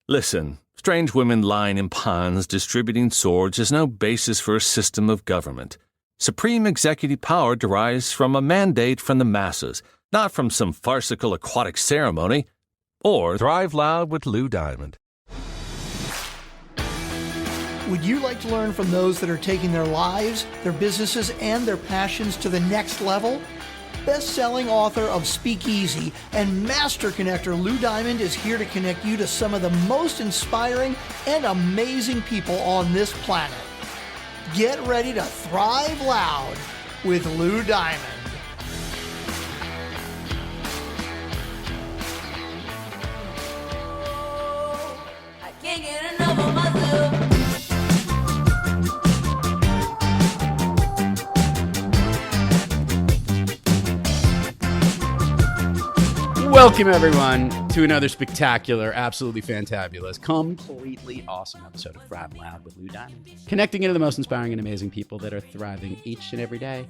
Listen, strange women lying in ponds distributing swords is no basis for a system of government. Supreme executive power derives from a mandate from the masses, not from some farcical aquatic ceremony. Or Thrive Loud with Lou Diamond. Would you like to learn from those that are taking their lives, their businesses, and their passions to the next level? Best-selling author of Speakeasy and master connector Lou Diamond is here to connect you to some of the most inspiring and amazing people on this planet. Get ready to thrive loud with Lou Diamond. I can't get enough of myself. Welcome, everyone, to another spectacular, absolutely fantabulous, completely awesome episode of Thrive Loud with Lou Diamond, connecting into the most inspiring and amazing people that are thriving each and every day.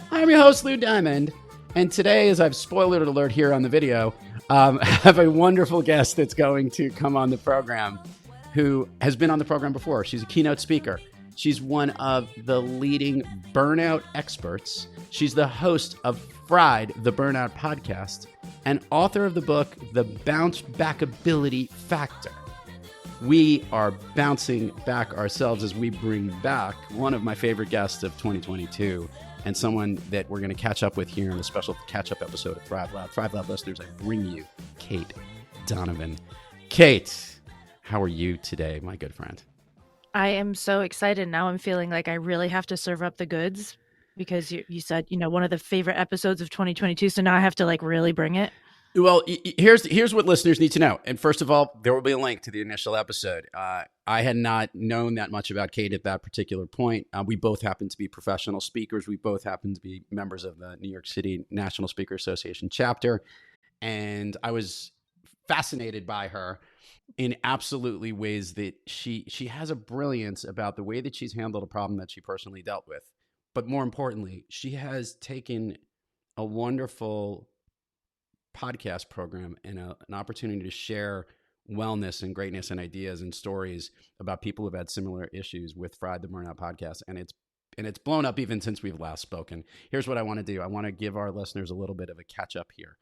I'm your host, Lou Diamond, and today, as I've spoiler alert here on the video, I have a wonderful guest that's going to come on the program who has been on the program before. She's a keynote speaker. She's one of the leading burnout experts. She's the host of Fried, the Burnout Podcast, and author of the book, The Bounce Backability Factor. We are bouncing back ourselves as we bring back one of my favorite guests of 2022 and someone that we're going to catch up with here in a special catch-up episode of Thrive Loud. Thrive Loud listeners, I bring you Cait Donovan. Cait, how are you today, my good friend? I am so excited. Now I'm feeling like I really have to serve up the goods because you said, one of the favorite episodes of 2022. So now I have to really bring it. Well, here's what listeners need to know. And first of all, there will be a link to the initial episode. I had not known that much about Cait at that particular point. We both happen to be professional speakers. We both happen to be members of the New York City National Speaker Association chapter. And I was fascinated by her in absolutely ways that she has a brilliance about the way that she's handled a problem that she personally dealt with. But more importantly, she has taken a wonderful podcast program and an opportunity to share wellness and greatness and ideas and stories about people who've had similar issues with Fried, the Burnout Podcast. And it's blown up even since we've last spoken. Here's what I want to do. I want to give our listeners a little bit of a catch up here.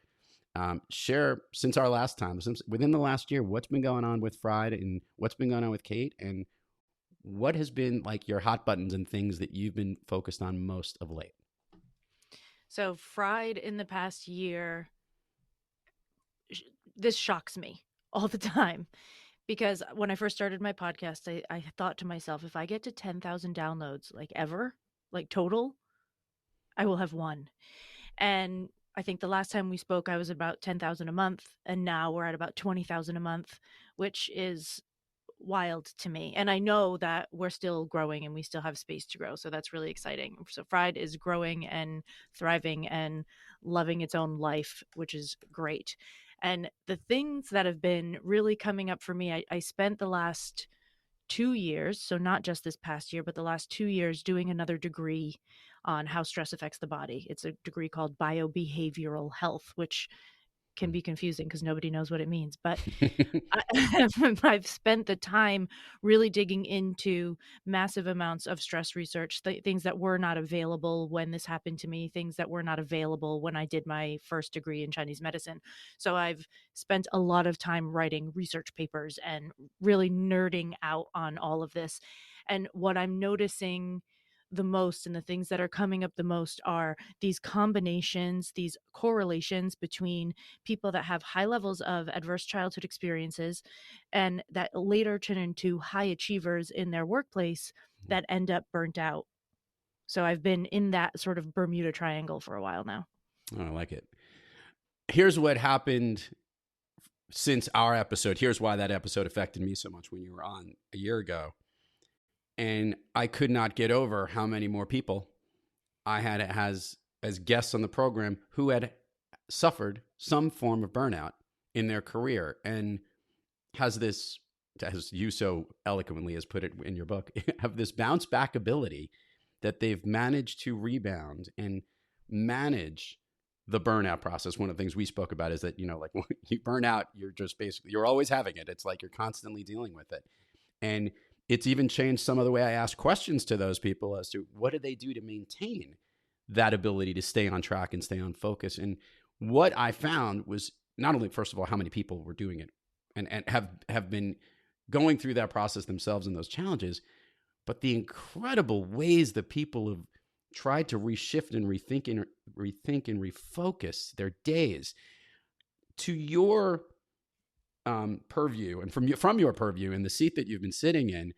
Share since our last time, since within the last year, what's been going on with Fried and what's been going on with Cait, and what has been like your hot buttons and things that you've been focused on most of late? So Fried in the past year, this shocks me all the time because when I first started my podcast, I thought to myself, if I get to 10,000 downloads, total, I will have won. And I think the last time we spoke, I was about 10,000 a month, and now we're at about 20,000 a month, which is wild to me. And I know that we're still growing and we still have space to grow. So that's really exciting. So Fried is growing and thriving and loving its own life, which is great. And the things that have been really coming up for me, I spent the last 2 years, so not just this past year, but the last 2 years doing another degree on how stress affects the body. It's a degree called biobehavioral health, which can be confusing because nobody knows what it means. But I've spent the time really digging into massive amounts of stress research, things that were not available when this happened to me, things that were not available when I did my first degree in Chinese medicine. So I've spent a lot of time writing research papers and really nerding out on all of this. And what I'm noticing the most and the things that are coming up the most are these combinations, these correlations between people that have high levels of adverse childhood experiences and that later turn into high achievers in their workplace that end up burnt out. So I've been in that sort of Bermuda Triangle for a while now. Oh, I like it. Here's what happened since our episode. Here's why that episode affected me so much when you were on a year ago. And I could not get over how many more people I had as guests on the program who had suffered some form of burnout in their career and has this, as you so eloquently has put it in your book, have this bounce back ability that they've managed to rebound and manage the burnout process. One of the things we spoke about is that, like when you burn out, you're just basically, you're always having it. It's like you're constantly dealing with it. And it's even changed some of the way I ask questions to those people as to what do they do to maintain that ability to stay on track and stay on focus. And what I found was not only, first of all, how many people were doing it and have been going through that process themselves and those challenges, but the incredible ways that people have tried to reshift and rethink and refocus their days. To your purview, and from your purview in the seat that you've been sitting in,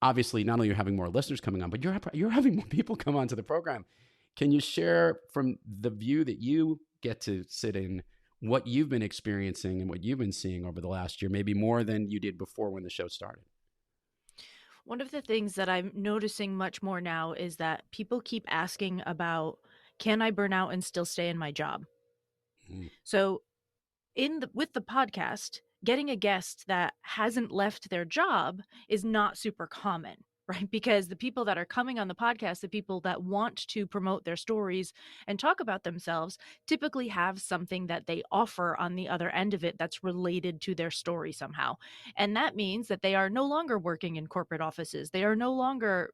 obviously not only are you having more listeners coming on, but you're having more people come onto the program. Can you share from the view that you get to sit in what you've been experiencing and what you've been seeing over the last year, maybe more than you did before when the show started? One of the things that I'm noticing much more now is that people keep asking about, can I burn out and still stay in my job? So with the podcast, getting a guest that hasn't left their job is not super common, right? Because the people that are coming on the podcast, the people that want to promote their stories and talk about themselves, typically have something that they offer on the other end of it that's related to their story somehow. And that means that they are no longer working in corporate offices. They are no longer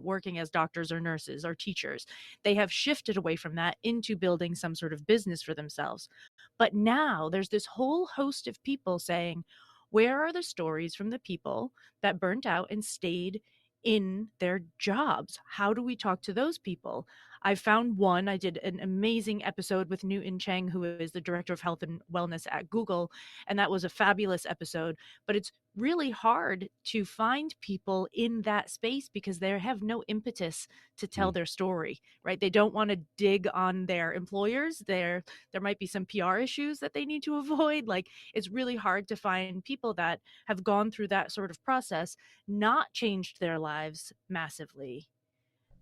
working as doctors or nurses or teachers. They have shifted away from that into building some sort of business for themselves. But now there's this whole host of people saying, where are the stories from the people that burnt out and stayed in their jobs? How do we talk to those people? I found one. I did an amazing episode with Newton Cheng, who is the director of health and wellness at Google. And that was a fabulous episode. But it's really hard to find people in that space because they have no impetus to tell their story, right? They don't want to dig on their employers. There might be some PR issues that they need to avoid. Like, it's really hard to find people that have gone through that sort of process, not changed their lives massively,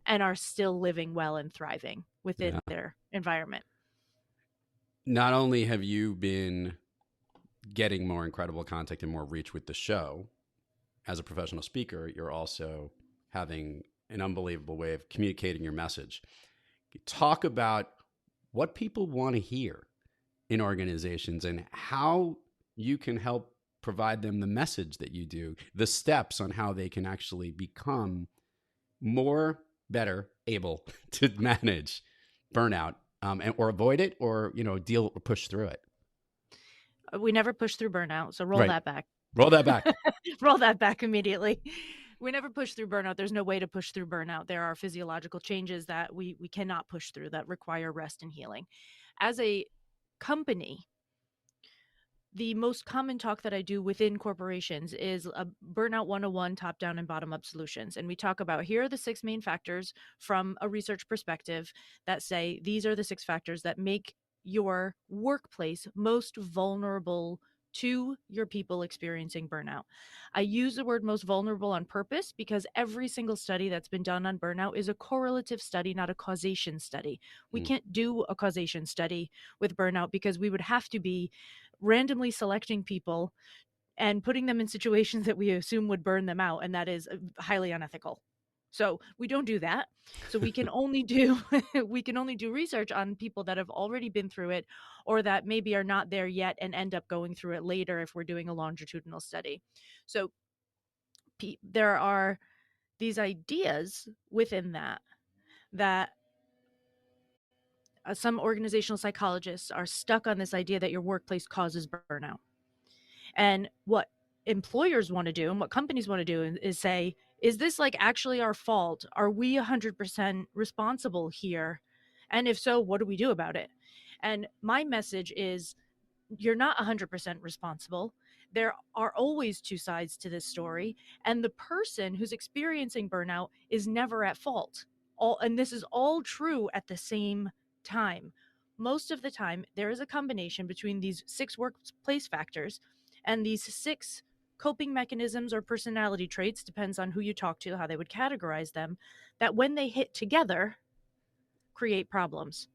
and are still living well and thriving within their environment. Not only have you been getting more incredible contact and more reach with the show as a professional speaker, you're also having an unbelievable way of communicating your message. Talk about what people want to hear in organizations and how you can help provide them the message that you do, the steps on how they can actually become better able to manage burnout or avoid it or, deal or push through it. We never push through burnout. So roll that back. Roll that back. Roll that back immediately. We never push through burnout. There's no way to push through burnout. There are physiological changes that we cannot push through that require rest and healing. As a company, the most common talk that I do within corporations is a Burnout 101 top-down and bottom-up solutions. And we talk about, here are the 6 main factors from a research perspective that say these are the 6 factors that make your workplace most vulnerable to your people experiencing burnout. I use the word most vulnerable on purpose because every single study that's been done on burnout is a correlative study, not a causation study. We can't do a causation study with burnout because we would have to be randomly selecting people and putting them in situations that we assume would burn them out. And that is highly unethical. So we don't do that. So we can only do research on people that have already been through it or that maybe are not there yet and end up going through it later if we're doing a longitudinal study. So there are these ideas within that some organizational psychologists are stuck on this idea that your workplace causes burnout. And what employers want to do and what companies want to do is say, is this like actually our fault? Are we 100% responsible here? And if so, what do we do about it? And my message is, you're not 100% responsible. There are always 2 sides to this story. And the person who's experiencing burnout is never at fault. And this is all true at the same time. Most of the time, there is a combination between these 6 workplace factors and these 6 coping mechanisms or personality traits, depends on who you talk to, how they would categorize them, that when they hit together, create problems.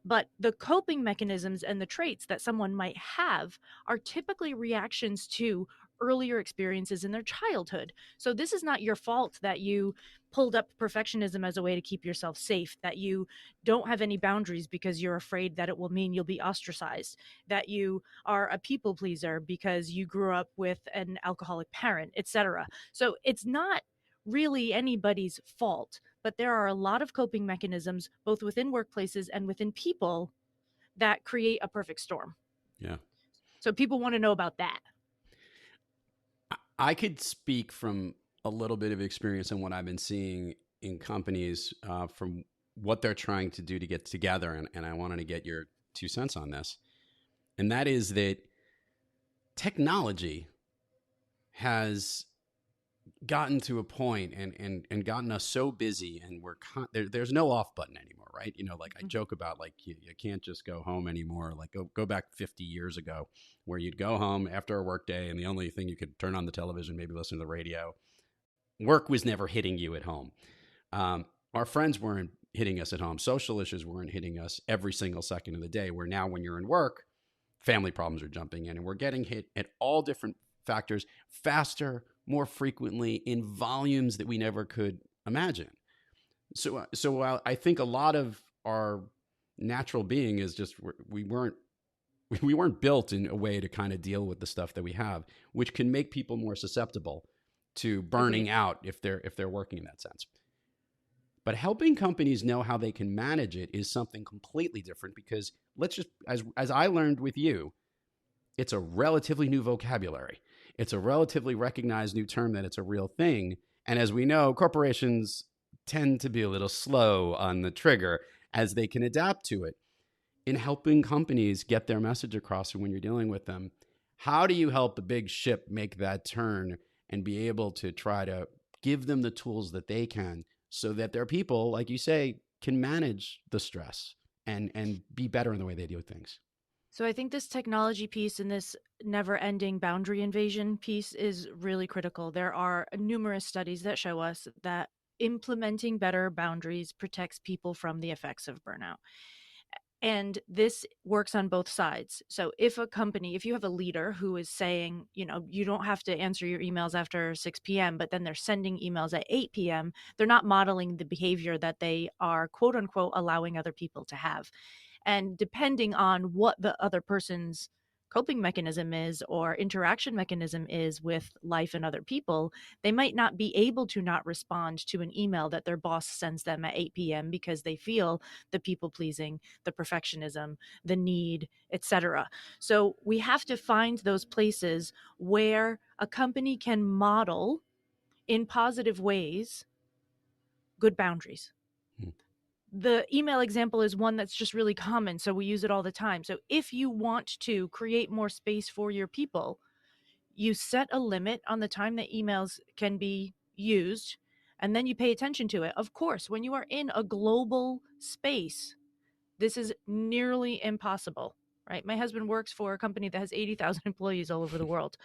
But the coping mechanisms and the traits that someone might have are typically reactions to earlier experiences in their childhood. So this is not your fault that you pulled up perfectionism as a way to keep yourself safe, that you don't have any boundaries because you're afraid that it will mean you'll be ostracized, that you are a people pleaser because you grew up with an alcoholic parent, etc. So it's not really anybody's fault, but there are a lot of coping mechanisms, both within workplaces and within people, that create a perfect storm. Yeah. So people want to know about that. I could speak from a little bit of experience on what I've been seeing in companies from what they're trying to do to get together. And I wanted to get your 2 cents on this. And that is that technology has gotten to a point and gotten us so busy, and there's no off button anymore, right? Like I joke about, like, you can't just go home anymore. Like go back 50 years ago where you'd go home after a work day and the only thing you could turn on the television, maybe listen to the radio. Work was never hitting you at home. Our friends weren't hitting us at home. Social issues weren't hitting us every single second of the day, where now when you're in work, family problems are jumping in, and we're getting hit at all different factors faster, more frequently, in volumes that we never could imagine. So I think a lot of our natural being is just we weren't built in a way to kind of deal with the stuff that we have, which can make people more susceptible to burning out if they're working in that sense. But helping companies know how they can manage it is something completely different, because let's just, as I learned with you, it's a relatively new vocabulary. It's a relatively recognized new term that it's a real thing. And as we know, corporations tend to be a little slow on the trigger as they can adapt to it. In helping companies get their message across, and when you're dealing with them, how do you help a big ship make that turn and be able to try to give them the tools that they can, so that their people, like you say, can manage the stress and be better in the way they do things? So I think this technology piece and this never-ending boundary invasion piece is really critical. There are numerous studies that show us that implementing better boundaries protects people from the effects of burnout. And this works on both sides. So if you have a leader who is saying, you don't have to answer your emails after 6 p.m., but then they're sending emails at 8 p.m., they're not modeling the behavior that they are, quote unquote, allowing other people to have. And depending on what the other person's coping mechanism is or interaction mechanism is with life and other people, they might not be able to not respond to an email that their boss sends them at 8 p.m. because they feel the people pleasing, the perfectionism, the need, etc. So we have to find those places where a company can model in positive ways good boundaries. The email example is one that's just really common, so we use it all the time. So if you want to create more space for your people, you set a limit on the time that emails can be used, and then you pay attention to it. Of course, when you are in a global space, this is nearly impossible, right? My husband works for a company that has 80,000 employees all over the world.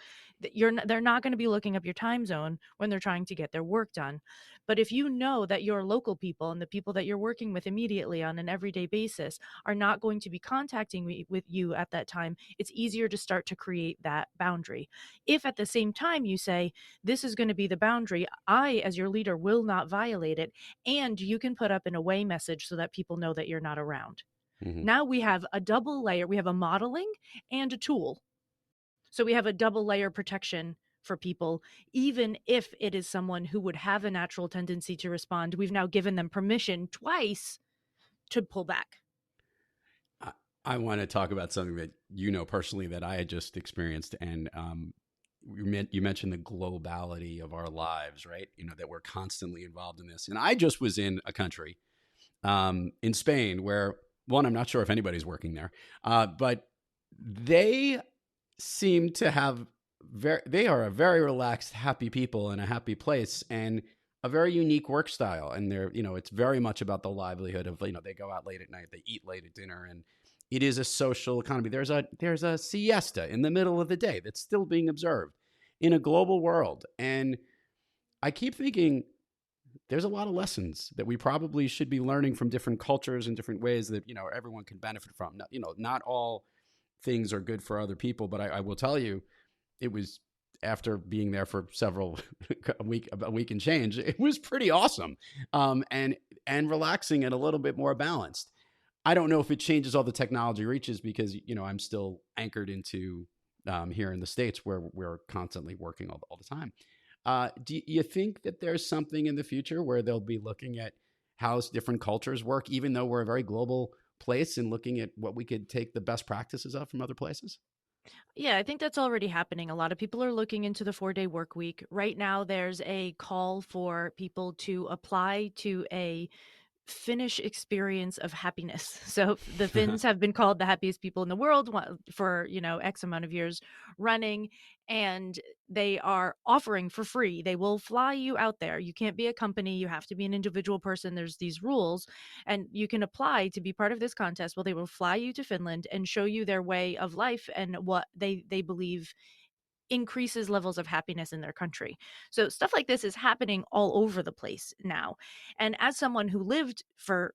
They're not going to be looking up your time zone when they're trying to get their work done. But if you know that your local people and the people that you're working with immediately on an everyday basis are not going to be contacting with you at that time, it's easier to start to create that boundary. If at the same time you say, this is going to be the boundary, I, as your leader, will not violate it, and you can put up an away message so that people know that you're not around. Mm-hmm. Now we have a double layer. We have a modeling and a tool. So we have a double layer protection for people, even if it is someone who would have a natural tendency to respond. We've now given them permission twice to pull back. I want to talk about something that personally that I had just experienced, and you mentioned the globality of our lives, right? That we're constantly involved in this. And I just was in a country, in Spain, where, one, I'm not sure if anybody's working there, but they seem to have they are a very relaxed, happy people in a happy place, and a very unique work style. And they're, it's very much about the livelihood of, they go out late at night, they eat late at dinner, and it is a social economy. There's a siesta in the middle of the day that's still being observed in a global world. And I keep thinking there's a lot of lessons that we probably should be learning from different cultures and different ways that, everyone can benefit from. Not all things are good for other people, but I will tell you, it was after being there for several a week and change, it was pretty awesome, and relaxing and a little bit more balanced. I don't know if it changes all the technology reaches because I'm still anchored into here in the States where we're constantly working all the time. Do you think that there's something in the future where they'll be looking at how different cultures work, even though we're a very global place, and looking at what we could take the best practices of from other places? Yeah, I think that's already happening. A lot of people are looking into the 4-day work week. Right now, there's a call for people to apply to a Finnish experience of happiness. So the Finns have been called the happiest people in the world for, X amount of years running, and they are offering for free. They will fly you out there. You can't be a company. You have to be an individual person. There's these rules, and you can apply to be part of this contest. Well, they will fly you to Finland and show you their way of life and what they believe increases levels of happiness in their country. So stuff like this is happening all over the place now. And as someone who lived for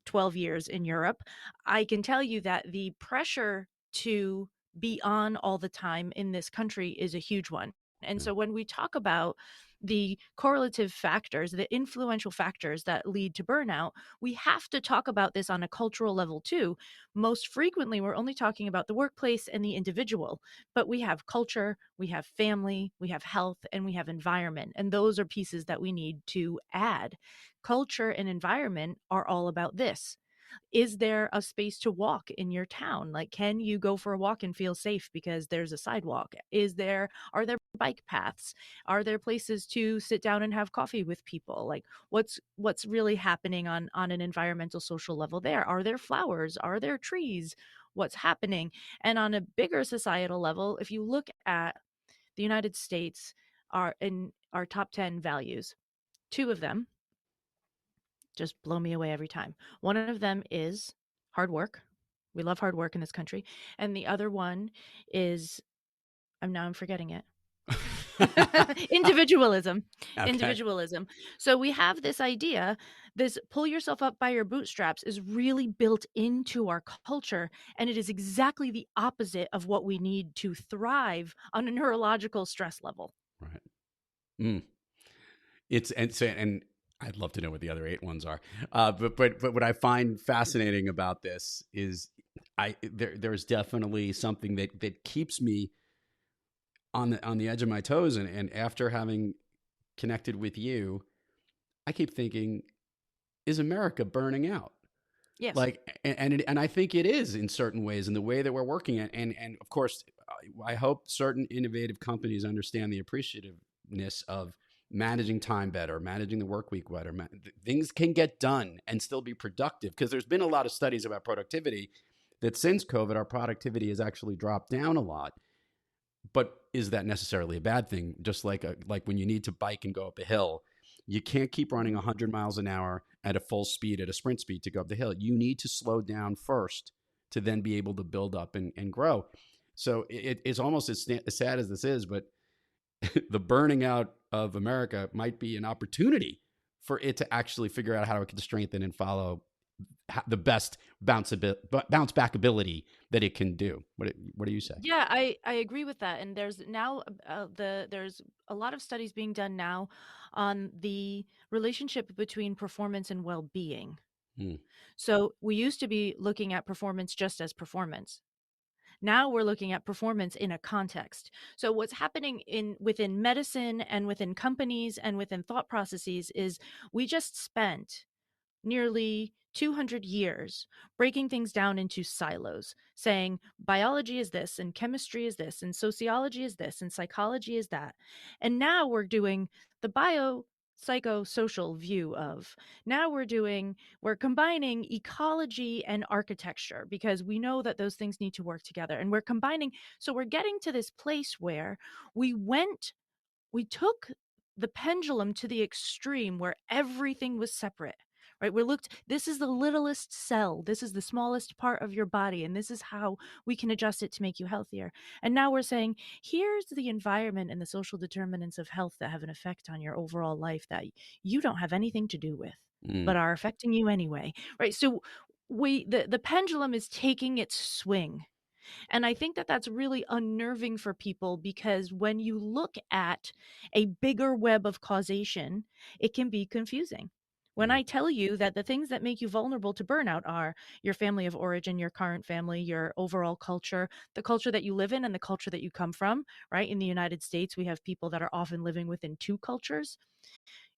12 years in Europe, I can tell you that the pressure to be on all the time in this country is a huge one. And so when we talk about the correlative factors, the influential factors that lead to burnout, we have to talk about this on a cultural level too. Most frequently, we're only talking about the workplace and the individual, but we have culture, we have family, we have health, and we have environment. And those are pieces that we need to add. Culture and environment are all about this. Is there a space to walk in your town? Like, can you go for a walk and feel safe because there's a sidewalk? Are there bike paths? Are there places to sit down and have coffee with people? Like, what's really happening on an environmental social level there? Are there flowers? Are there trees? What's happening? And on a bigger societal level, if you look at the United States, in our top 10 values, two of them just blow me away every time. One of them is hard work. We love hard work in this country. And the other one is, I'm forgetting it. Individualism. Okay. Individualism. So we have this idea, this pull yourself up by your bootstraps is really built into our culture. And it is exactly the opposite of what we need to thrive on a neurological stress level. Right. Mm. And I'd love to know what the other 8 ones are. But what I find fascinating about this is there's definitely something that keeps me on the edge of my toes. And after having connected with you, I keep thinking, is America burning out? Yes. And I think it is in certain ways in the way that we're working at. And of course, I hope certain innovative companies understand the appreciativeness of managing time better, managing the work week better. Things can get done and still be productive, because there's been a lot of studies about productivity that since COVID, our productivity has actually dropped down a lot. But is that necessarily a bad thing? Just like when you need to bike and go up a hill, you can't keep running 100 miles an hour at a full speed, at a sprint speed, to go up the hill. You need to slow down first to then be able to build up and grow. So it's almost as sad as this is, but the burning out of America might be an opportunity for it to actually figure out how it can strengthen and follow the best bounce back ability that it can do. What do you say? Yeah, I agree with that. And there's now there's a lot of studies being done now on the relationship between performance and well-being. So we used to be looking at performance just as performance. Now we're looking at performance in a context. So what's happening within medicine and within companies and within thought processes is we just spent nearly 200 years breaking things down into silos, saying biology is this and chemistry is this and sociology is this and psychology is that. And now we're doing the psychosocial view of. Now we're combining ecology and architecture, because we know that those things need to work together, and we're combining. So we're getting to this place where we took the pendulum to the extreme where everything was separate, right? This is the littlest cell. This is the smallest part of your body. And this is how we can adjust it to make you healthier. And now we're saying, here's the environment and the social determinants of health that have an effect on your overall life that you don't have anything to do with, but are affecting you anyway, right? So the pendulum is taking its swing. And I think that that's really unnerving for people, because when you look at a bigger web of causation, it can be confusing. When I tell you that the things that make you vulnerable to burnout are your family of origin, your current family, your overall culture, the culture that you live in, and the culture that you come from, right? In the United States, we have people that are often living within two cultures.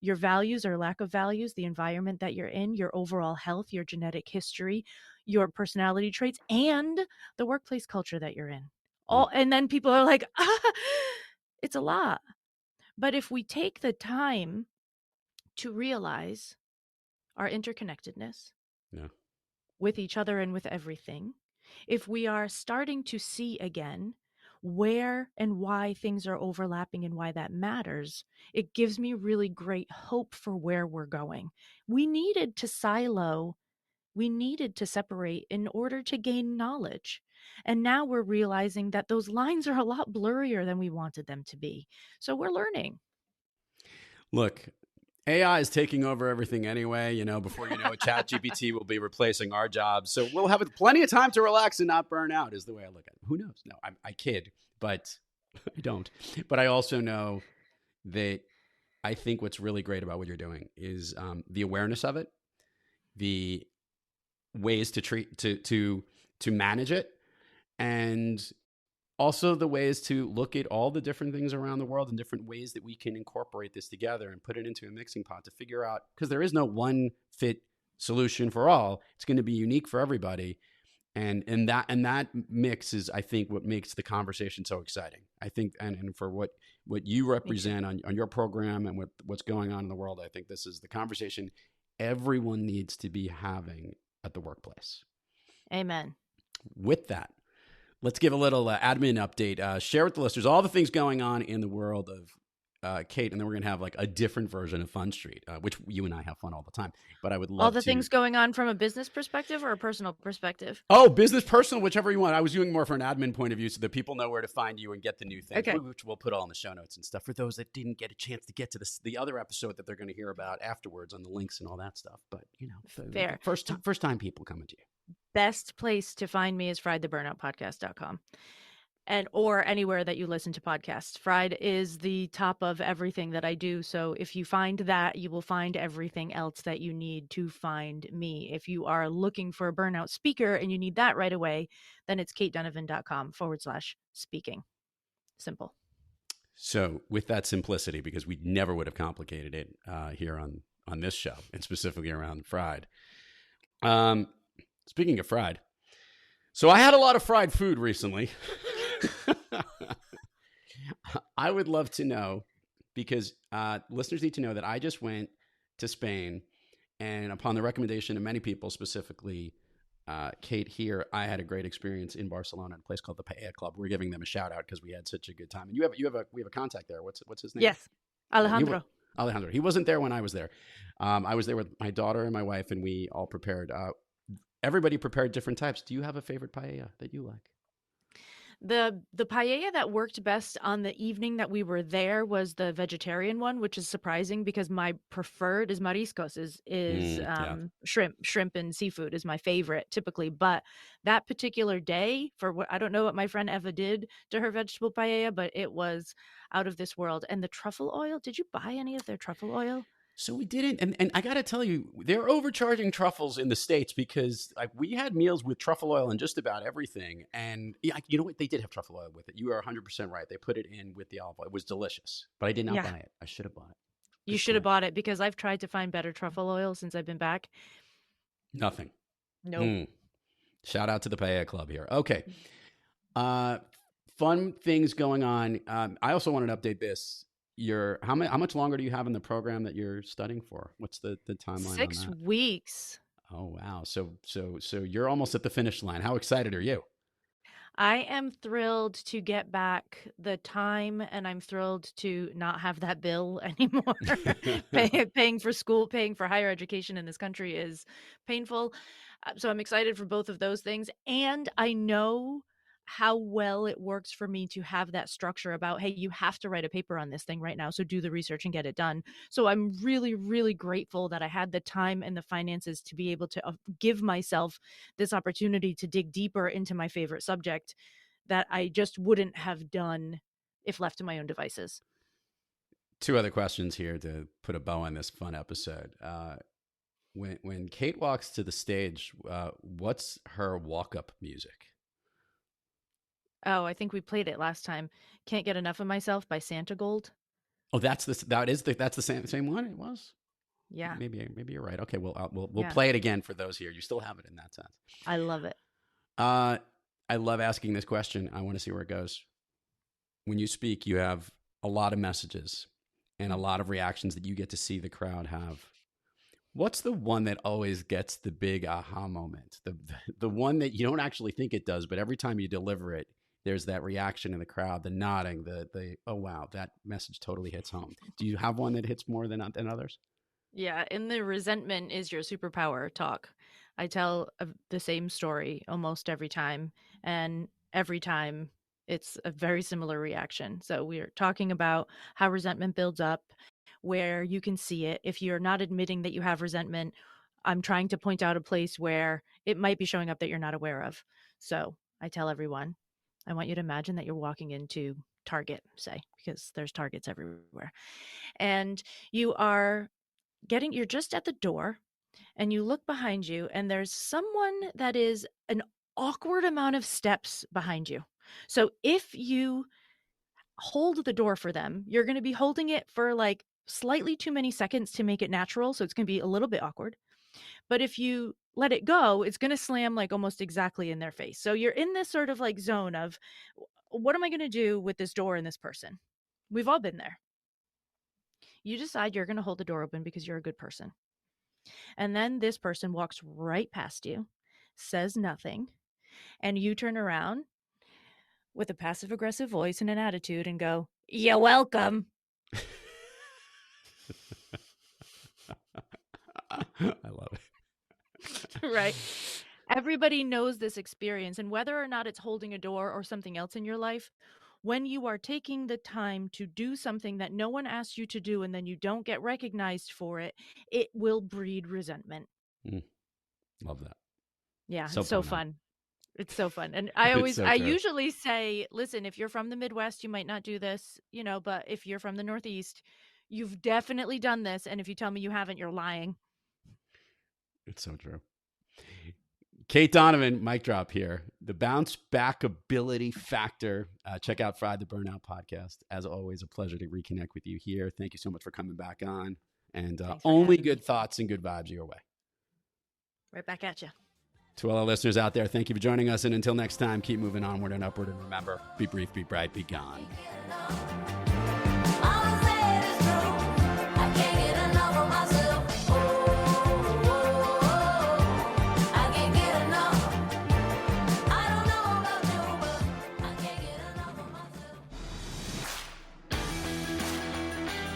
Your values or lack of values, the environment that you're in, your overall health, your genetic history, your personality traits, and the workplace culture that you're in. All, and then people are like, it's a lot. But if we take the time to realize our interconnectedness Yeah. with each other and with everything, if we are starting to see again where and why things are overlapping and why that matters, it gives me really great hope for where we're going. We needed to silo, we needed to separate in order to gain knowledge. And now we're realizing that those lines are a lot blurrier than we wanted them to be. So we're learning. Look, AI is taking over everything anyway. You know, before you know it, ChatGPT will be replacing our jobs. So we'll have plenty of time to relax and not burn out, is the way I look at it. Who knows? No, I kid, but I don't. But I also know that I think what's really great about what you're doing is the awareness of it, the ways to manage it, and also the ways to look at all the different things around the world and different ways that we can incorporate this together and put it into a mixing pot to figure out, because there is no one fit solution for all. It's going to be unique for everybody. And that mix is, I think, what makes the conversation so exciting. I think, and for what you represent on your program and what's going on in the world, I think this is the conversation everyone needs to be having at the workplace. Amen. With that, let's give a little admin update. Share with the listeners all the things going on in the world of Cait, and then we're going to have like a different version of Fun Street, which you and I have fun all the time. But I would love all the things going on from a business perspective or a personal perspective. Oh, business, personal, whichever you want. I was doing more from an admin point of view so that people know where to find you and get the new things, Okay. which we'll put all in the show notes and stuff for those that didn't get a chance to get to the other episode that they're going to hear about afterwards on the links and all that stuff. But, you know, Fair. First time people coming to you. Best place to find me is friedtheburnoutpodcast.com. And or anywhere that you listen to podcasts. Fried is the top of everything that I do. So if you find that, you will find everything else that you need to find me. If you are looking for a burnout speaker and you need that right away, then it's caitdonovan.com/speaking. Simple. So with that simplicity, because we never would have complicated it here on this show, and specifically around fried. Speaking of fried, so I had a lot of fried food recently. I would love to know, because listeners need to know that I just went to Spain, and upon the recommendation of many people, specifically Cait here, I had a great experience in Barcelona at a place called the Paella Club. We're giving them a shout out because we had such a good time. And we have a contact there. What's his name? Yes. Alejandro. Alejandro. He wasn't there when I was there. I was there with my daughter and my wife, and we all prepared. Everybody prepared different types. Do you have a favorite paella that you like? The paella that worked best on the evening that we were there was the vegetarian one, which is surprising because my preferred is mariscos, is shrimp and seafood is my favorite typically. But that particular day, I don't know what my friend Eva did to her vegetable paella, but it was out of this world. And the truffle oil, did you buy any of their truffle oil? So we didn't, and I got to tell you, they're overcharging truffles in the States because we had meals with truffle oil and just about everything. And you know what? They did have truffle oil with it. You are 100% right. They put it in with the olive oil. It was delicious, but I did not buy it. I should have bought it. You should have bought it because I've tried to find better truffle oil since I've been back. Nothing. Nope. Shout out to the Paella Club here. Okay. Fun things going on. I also wanted to update this. How much longer do you have in the program that you're studying for? What's the timeline? 6 weeks. Oh wow! So you're almost at the finish line. How excited are you? I am thrilled to get back the time, and I'm thrilled to not have that bill anymore. Paying for school, paying for higher education in this country is painful. So I'm excited for both of those things, and I know how well it works for me to have that structure about, hey, you have to write a paper on this thing right now, so do the research and get it done. So I'm really, really grateful that I had the time and the finances to be able to give myself this opportunity to dig deeper into my favorite subject that I just wouldn't have done if left to my own devices. 2 other questions here to put a bow on this fun episode. When Cait walks to the stage, what's her walk-up music? Oh, I think we played it last time. Can't Get Enough of Myself by Santa Gold. Oh, that's the same one. It was. Yeah. Maybe you're right. Okay, we'll play it again for those here. You still have it in that sense. I love it. I love asking this question. I want to see where it goes. When you speak, you have a lot of messages and a lot of reactions that you get to see the crowd have. What's the one that always gets the big aha moment? The one that you don't actually think it does, but every time you deliver it, there's that reaction in the crowd, the nodding, the oh wow, that message totally hits home. Do you have one that hits more than others? Yeah, in the resentment is your superpower talk. I tell the same story almost every time, and every time it's a very similar reaction. So we're talking about how resentment builds up, where you can see it. If you're not admitting that you have resentment, I'm trying to point out a place where it might be showing up that you're not aware of. So I tell everyone, I want you to imagine that you're walking into Target, say, because there's Targets everywhere. And you're just at the door, and you look behind you, and there's someone that is an awkward amount of steps behind you. So if you hold the door for them, you're going to be holding it for like slightly too many seconds to make it natural. So it's going to be a little bit awkward. But if you let it go, it's going to slam like almost exactly in their face. So you're in this sort of like zone of, what am I going to do with this door and this person? We've all been there. You decide you're going to hold the door open because you're a good person. And then this person walks right past you, says nothing, and you turn around with a passive-aggressive voice and an attitude and go, "You're welcome." I love it. Right. Everybody knows this experience, and whether or not it's holding a door or something else in your life, when you are taking the time to do something that no one asked you to do and then you don't get recognized for it, it will breed resentment. Love that. Yeah, it's so fun. It's so fun. And I usually say, listen, if you're from the Midwest, you might not do this, but if you're from the Northeast, you've definitely done this. And if you tell me you haven't, you're lying. It's so true. Cait Donovan, mic drop here. The bounce back ability factor. Check out Fried the Burnout Podcast. As always, a pleasure to reconnect with you here. Thank you so much for coming back on. And only good thoughts and good vibes your way. Right back at you. To all our listeners out there, thank you for joining us. And until next time, keep moving onward and upward. And remember, be brief, be bright, be gone.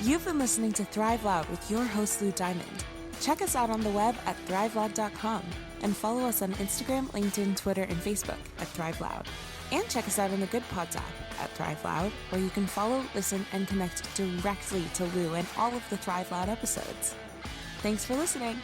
You've been listening to Thrive Loud with your host, Lou Diamond. Check us out on the web at thriveloud.com and follow us on Instagram, LinkedIn, Twitter, and Facebook at Thrive Loud. And check us out on the Good Pods app at Thrive Loud, where you can follow, listen, and connect directly to Lou and all of the Thrive Loud episodes. Thanks for listening.